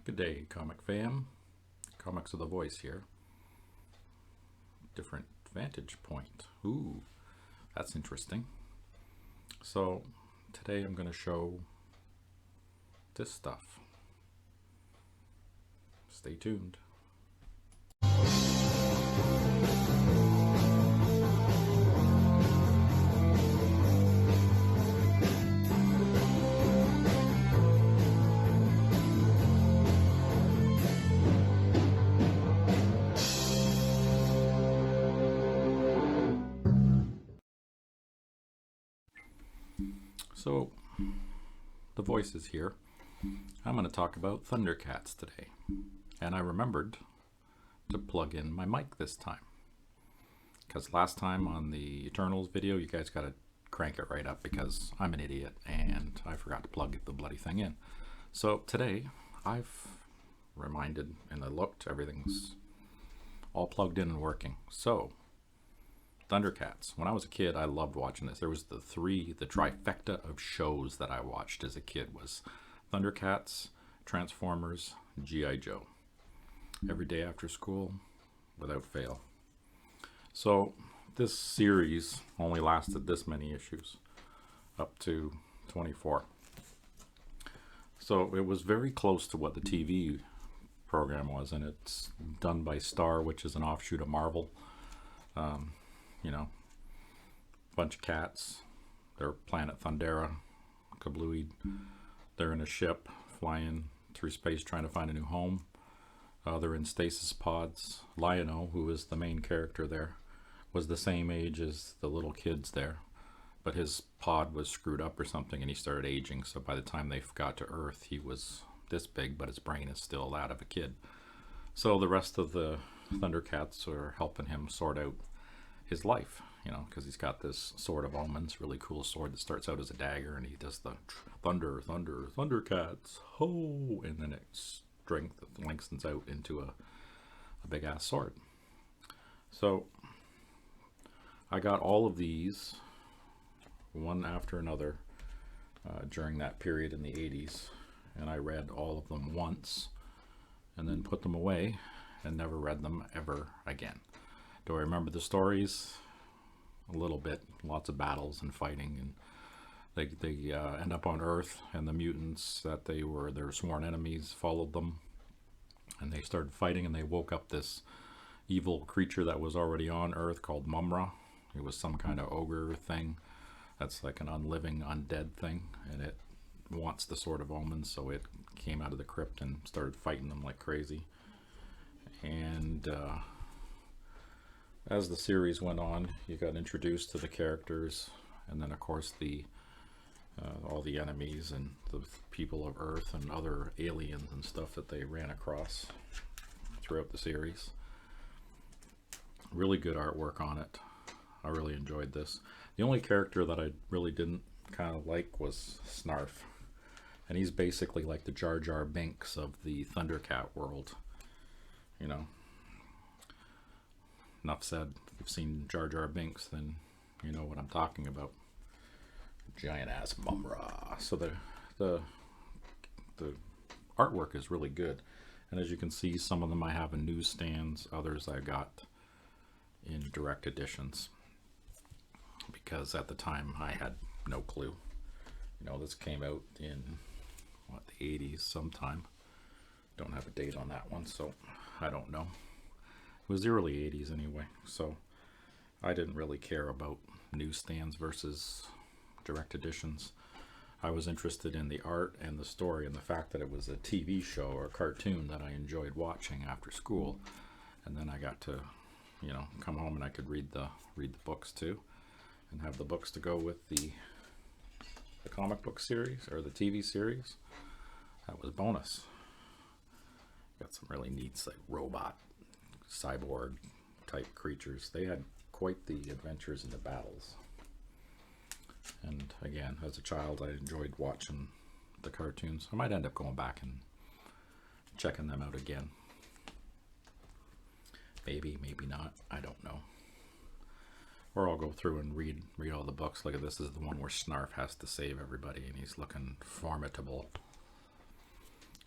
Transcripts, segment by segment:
Good day, comic fam. Comics of the Voice here. Different vantage point. Ooh, that's interesting. So, today I'm going to show this stuff. Stay tuned. So, the voice is here. I'm going to talk about Thundercats today. And I remembered to plug in my mic this time. Because last time on the Eternals video, you guys got to crank it right up because I'm an idiot and I forgot to plug the bloody thing in. So today, I've reminded and I looked, everything's all plugged in and working. So, Thundercats. When I was a kid, I loved watching this. There was the trifecta of shows that I watched as a kid was Thundercats, Transformers, G.I. Joe. Every day after school, without fail. So this series only lasted this many issues, up to 24. So it was very close to what the TV program was, and it's done by Star, which is an offshoot of Marvel. You know, bunch of cats. They're planet Thundera, kablooey. They're in a ship flying through space trying to find a new home. They're in stasis pods. Lion-O, who is the main character there, was the same age as the little kids there, but his pod was screwed up or something and he started aging, so by the time they got to Earth he was this big, but his brain is still that of a kid. So the rest of the Thundercats are helping him sort out his life, you know, because he's got this sword of omens, really cool sword that starts out as a dagger, and he does the Thundercats, ho, and then it strength lengthens out into a big ass sword. So I got all of these one after another during that period in the 80s, and I read all of them once and then put them away and never read them ever again. Do I remember the stories? A little bit. Lots of battles and fighting, and they end up on Earth, and the mutants that they were their sworn enemies followed them, and they started fighting, and they woke up this evil creature that was already on Earth called Mumra. It was some kind of ogre thing that's like an unliving undead thing, and it wants the Sword of Omens, so it came out of the crypt and started fighting them like crazy. And as the series went on, you got introduced to the characters, and then of course the all the enemies and the people of Earth and other aliens and stuff that they ran across throughout the series. Really good artwork on it. I really enjoyed this. The only character that I really didn't kind of like was Snarf, and he's basically like the Jar Jar Binks of the Thundercat world, you know. Enough said. If you've seen Jar Jar Binks, then you know what I'm talking about. Giant ass Mumra. So the artwork is really good, and as you can see, some of them I have in newsstands, others I got in direct editions, because at the time I had no clue. You know, this came out in what, the 80s sometime. Don't have a date on that one, so I don't know. It was the early 80s anyway, so I didn't really care about newsstands versus direct editions. I was interested in the art and the story and the fact that it was a TV show or a cartoon that I enjoyed watching after school, and then I got to, you know, come home and I could read the books too, and have the books to go with the comic book series or the TV series. That was bonus. Got some really neat like robot cyborg type creatures. They had quite the adventures in the battles. And again, as a child, I enjoyed watching the cartoons. I might end up going back and checking them out again. Maybe, maybe not. I don't know. Or I'll go through and read all the books. Look at this. This is the one where Snarf has to save everybody, and he's looking formidable.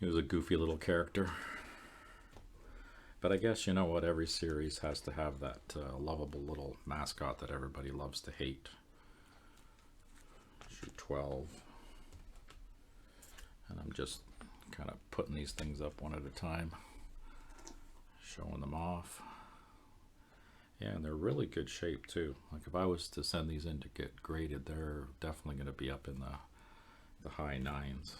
He was a goofy little character. But I guess, you know what, every series has to have that lovable little mascot that everybody loves to hate. Issue 12. And I'm just kind of putting these things up one at a time, showing them off. Yeah, and they're really good shape too. Like if I was to send these in to get graded, they're definitely going to be up in the high 9s.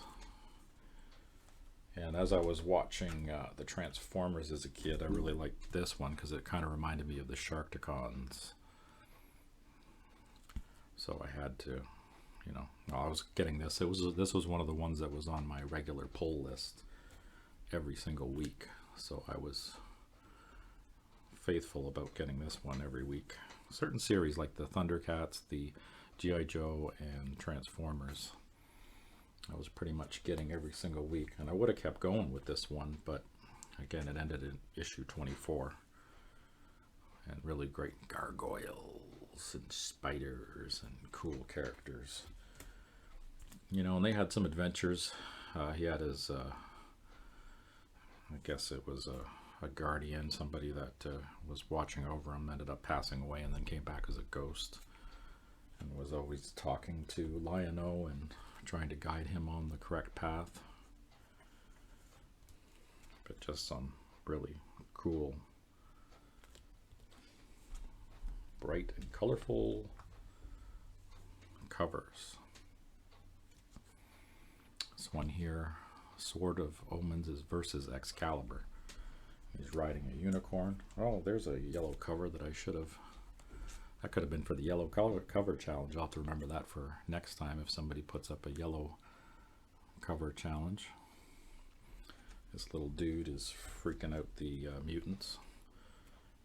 And as I was watching the Transformers as a kid, I really liked this one because it kind of reminded me of the Sharkticons. So I had to, you know, I was getting this. This was one of the ones that was on my regular pull list every single week. So I was faithful about getting this one every week. Certain series like the Thundercats, the G.I. Joe, and Transformers, I was pretty much getting every single week, and I would have kept going with this one, but again, it ended in issue 24. And really great gargoyles and spiders and cool characters. You know, and they had some adventures. He had his, I guess it was a guardian, somebody that was watching over him, ended up passing away and then came back as a ghost. And was always talking to Lion-O and trying to guide him on the correct path. But just some really cool, bright and colorful covers. This one here, Sword of Omens is versus Excalibur. He's riding a unicorn. Oh, there's a yellow cover that I should have. That could have been for the yellow cover challenge. I'll have to remember that for next time if somebody puts up a yellow cover challenge. This little dude is freaking out the mutants,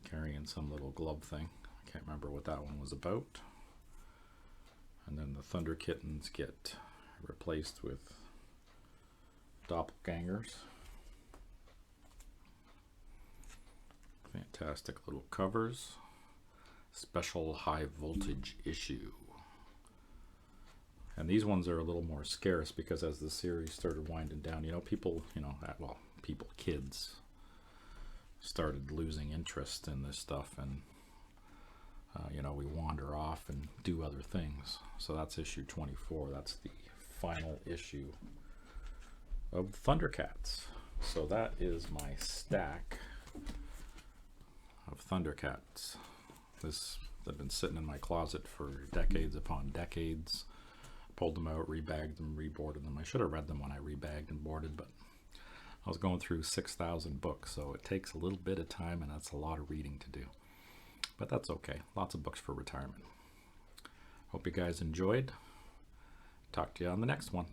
carrying some little glove thing. I can't remember what that one was about. And then the Thunder Kittens get replaced with doppelgangers. Fantastic little covers. Special high voltage issue. And these ones are a little more scarce because as the series started winding down, you know, people, you know, well, people, kids started losing interest in this stuff, and you know, we wander off and do other things. So that's issue 24. That's the final issue of Thundercats. So that is my stack of Thundercats. They've been sitting in my closet for decades upon decades. Pulled them out, rebagged them, reboarded them. I should have read them when I rebagged and boarded, but I was going through 6,000 books, so it takes a little bit of time, and that's a lot of reading to do. But that's okay. Lots of books for retirement. Hope you guys enjoyed. Talk to you on the next one.